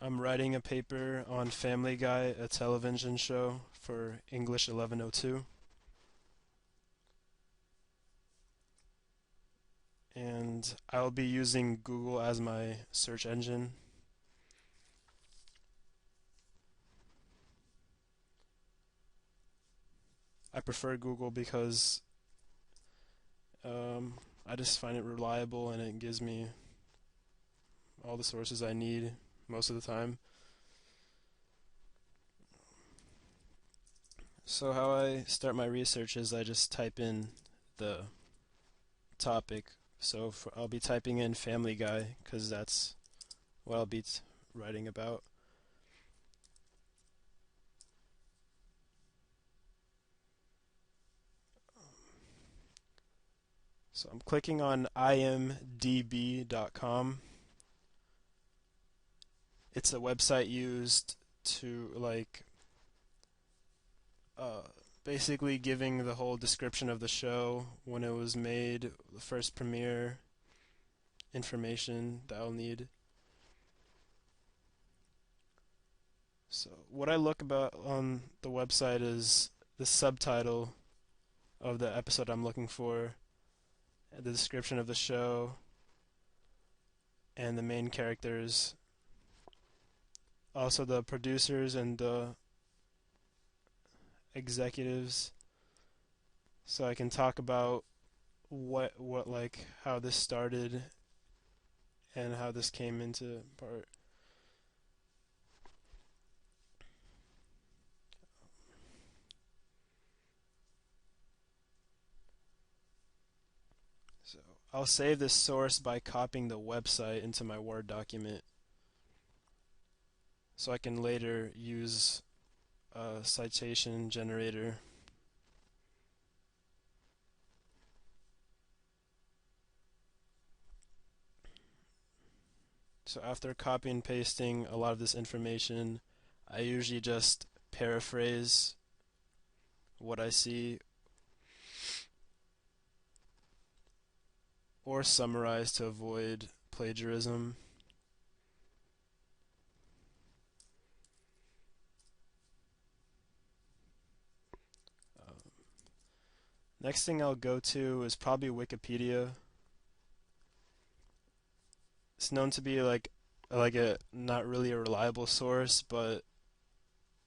I'm writing a paper on Family Guy, a television show for English 1102, and I'll be using Google as my search engine. I prefer Google because I just find it reliable and it gives me all the sources I need most of the time. So how I start my research is I just type in the topic. So I'll be typing in Family Guy because that's what I'll be writing about. So I'm clicking on imdb.com. It's a website used to uh, basically giving the whole description of the show, when it was made, the first premiere, information that I'll need. So what I look about on the website is the subtitle of the episode I'm looking for, the description of the show, and the main characters. Also the producers and the executives, so I can talk about what like how this started and how this came into part. So I'll save this source by copying the website into my Word document so I can later use a citation generator. So after copying and pasting a lot of this information, I usually just paraphrase what I see or summarize to avoid plagiarism. Next thing I'll go to is probably Wikipedia. It's known to be like a not really a reliable source, but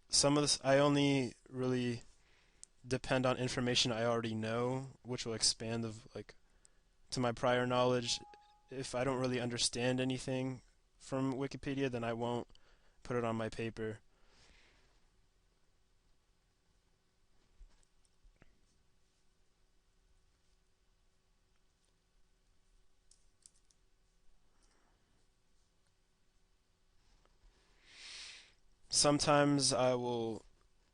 some of this I only really depend on information I already know, which will expand to my prior knowledge. If I don't really understand anything from Wikipedia, then I won't put it on my paper. Sometimes I will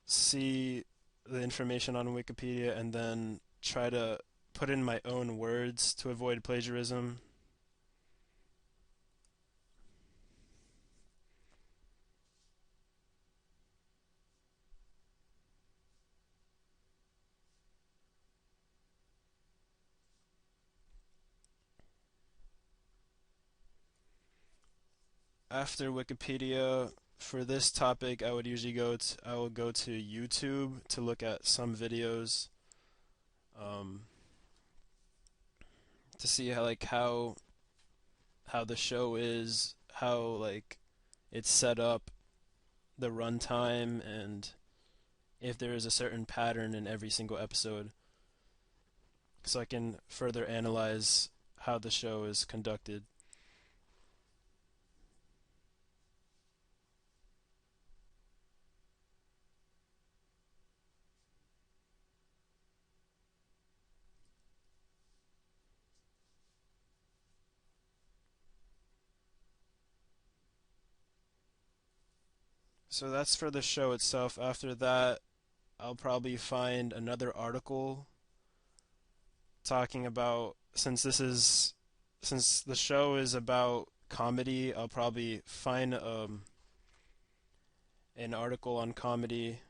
see the information on Wikipedia and then try to put in my own words to avoid plagiarism. After Wikipedia, for this topic, I will go to YouTube to look at some videos, um, to see how the show is, how it's set up, the runtime, and if there is a certain pattern in every single episode, so I can further analyze how the show is conducted. So that's for the show itself. After that, I'll probably find another article talking about, since the show is about comedy, I'll probably find an article on comedy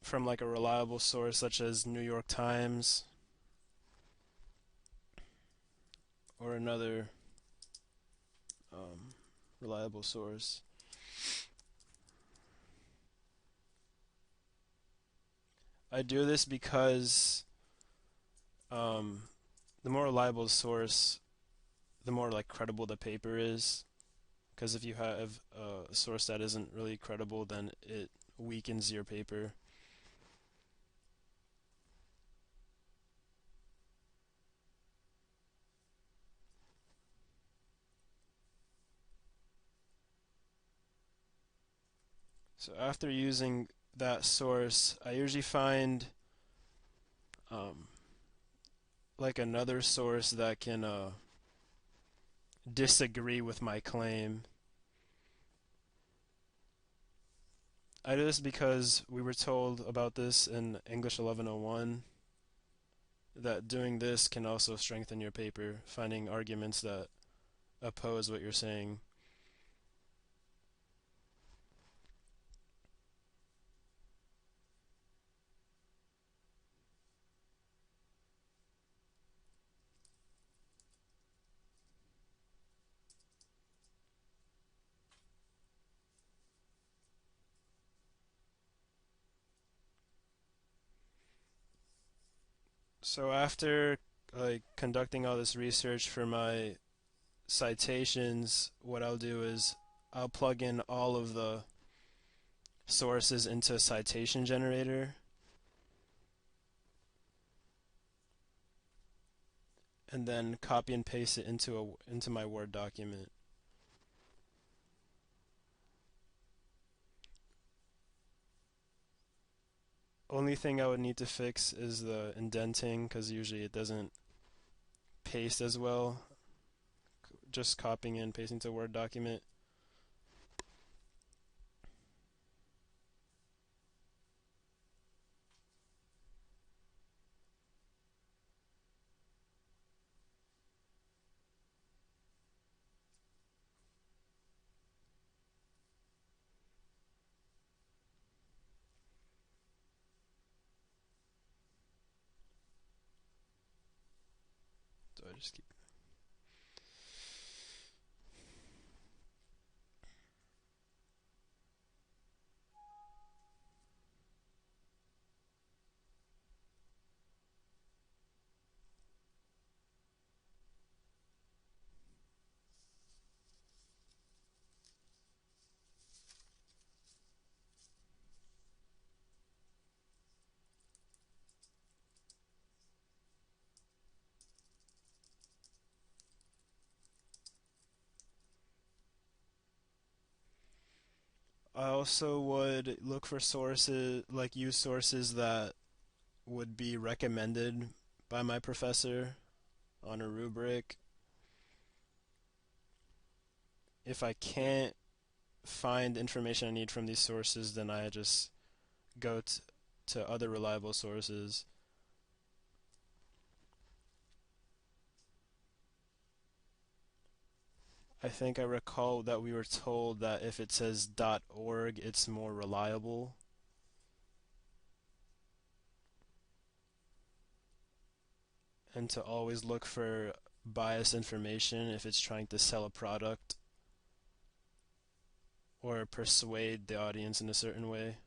from like a reliable source such as New York Times or another um, reliable source. I do this because um, the more reliable the source, the more like credible the paper is. Because if you have a source that isn't really credible, then it weakens your paper. So after using that source, I usually find um, like another source that can disagree with my claim. I do this because we were told about this in English 1101 that doing this can also strengthen your paper, finding arguments that oppose what you're saying. So after like conducting all this research for my citations, what I'll do is I'll plug in all of the sources into a citation generator, and then copy and paste it into my Word document. Only thing I would need to fix is the indenting, because usually it doesn't paste as well, just copying and pasting to a Word document. So I just keep. I also would look for sources, like use sources that would be recommended by my professor on a rubric. If I can't find information I need from these sources, then I just go to other reliable sources. I think I recall that we were told that if it says .org, it's more reliable. And to always look for biased information if it's trying to sell a product or persuade the audience in a certain way.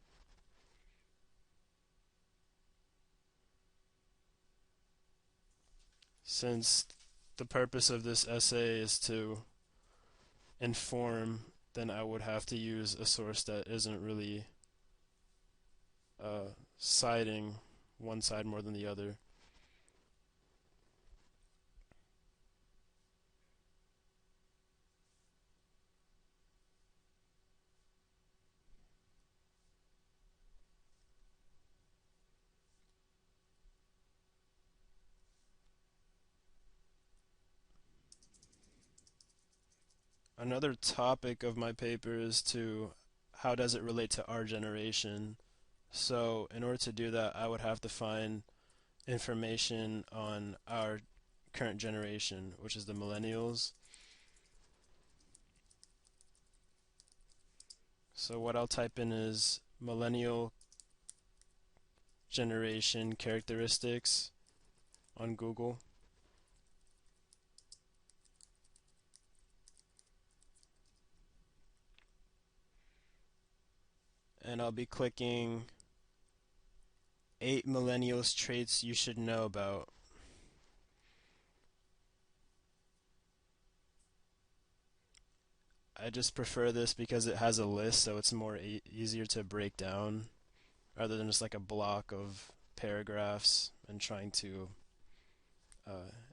Since the purpose of this essay is to inform, then I would have to use a source that isn't really siding one side more than the other. Another topic of my paper is to how does it relate to our generation. So in order to do that, I would have to find information on our current generation, which is the millennials. So what I'll type in is millennial generation characteristics on Google. and I'll be clicking 8 millennials traits you should know about. I just prefer this because it has a list, so it's more easier to break down rather than just like a block of paragraphs and trying to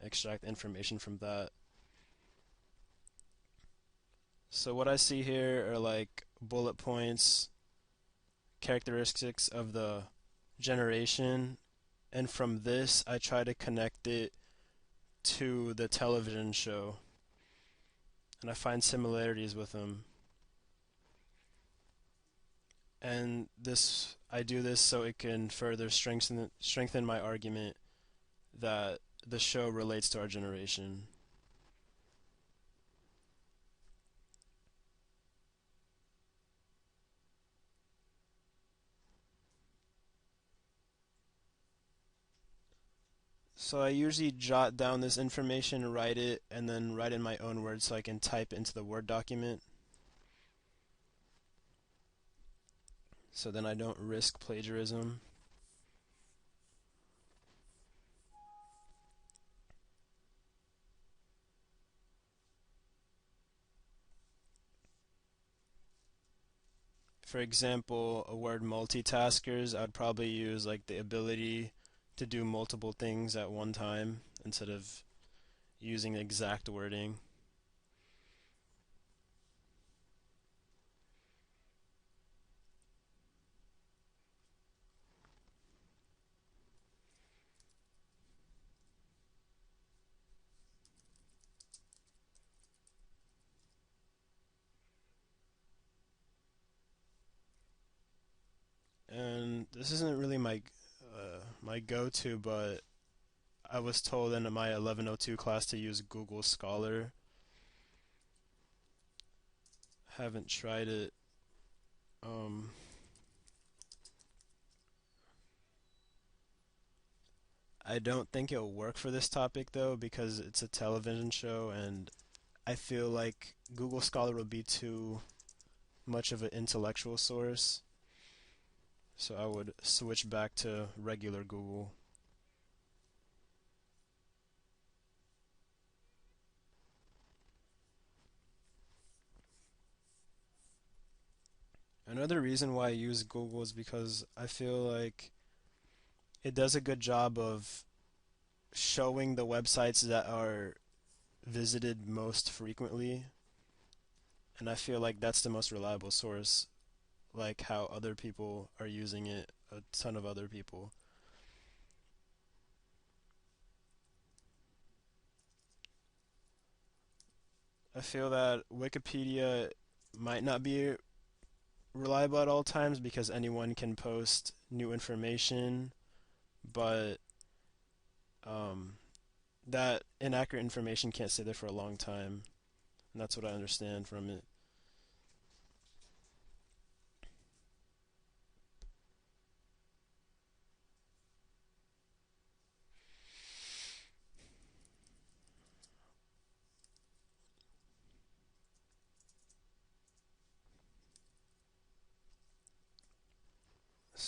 extract information from that. So what I see here are like bullet points, characteristics of the generation, and from this I try to connect it to the television show, and I find similarities with them. And this I do this so it can further strengthen my argument that the show relates to our generation. So I usually jot down this information, write it, and then write in my own words so I can type into the Word document. So then I don't risk plagiarism. For example, a word multitaskers, I'd probably use like the ability to do multiple things at one time instead of using the exact wording. And this isn't really my go-to, but I was told in my 1102 class to use Google Scholar. Haven't tried it. Um, I don't think it'll work for this topic though because it's a television show and I feel like Google Scholar would be too much of an intellectual source. So I would switch back to regular Google. Another reason why I use Google is because I feel like it does a good job of showing the websites that are visited most frequently, and I feel like that's the most reliable source, like how other people are using it, a ton of other people. I feel that Wikipedia might not be reliable at all times because anyone can post new information, but um, that inaccurate information can't stay there for a long time, and that's what I understand from it.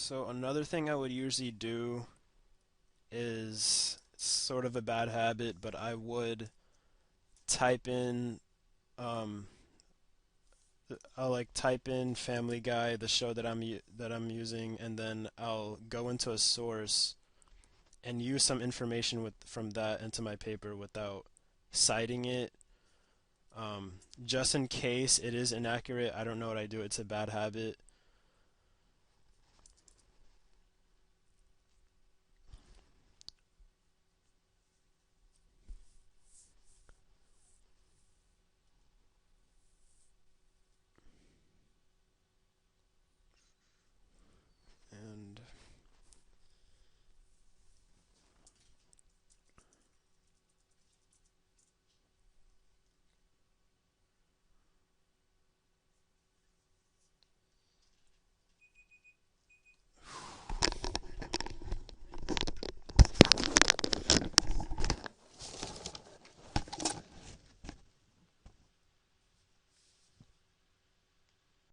So another thing I would usually do is sort of a bad habit, but I would type in um, I'll like type in Family Guy, the show that I'm using, and then I'll go into a source and use some information from that into my paper without citing it. Just in case it is inaccurate, I don't know what I do. It's a bad habit.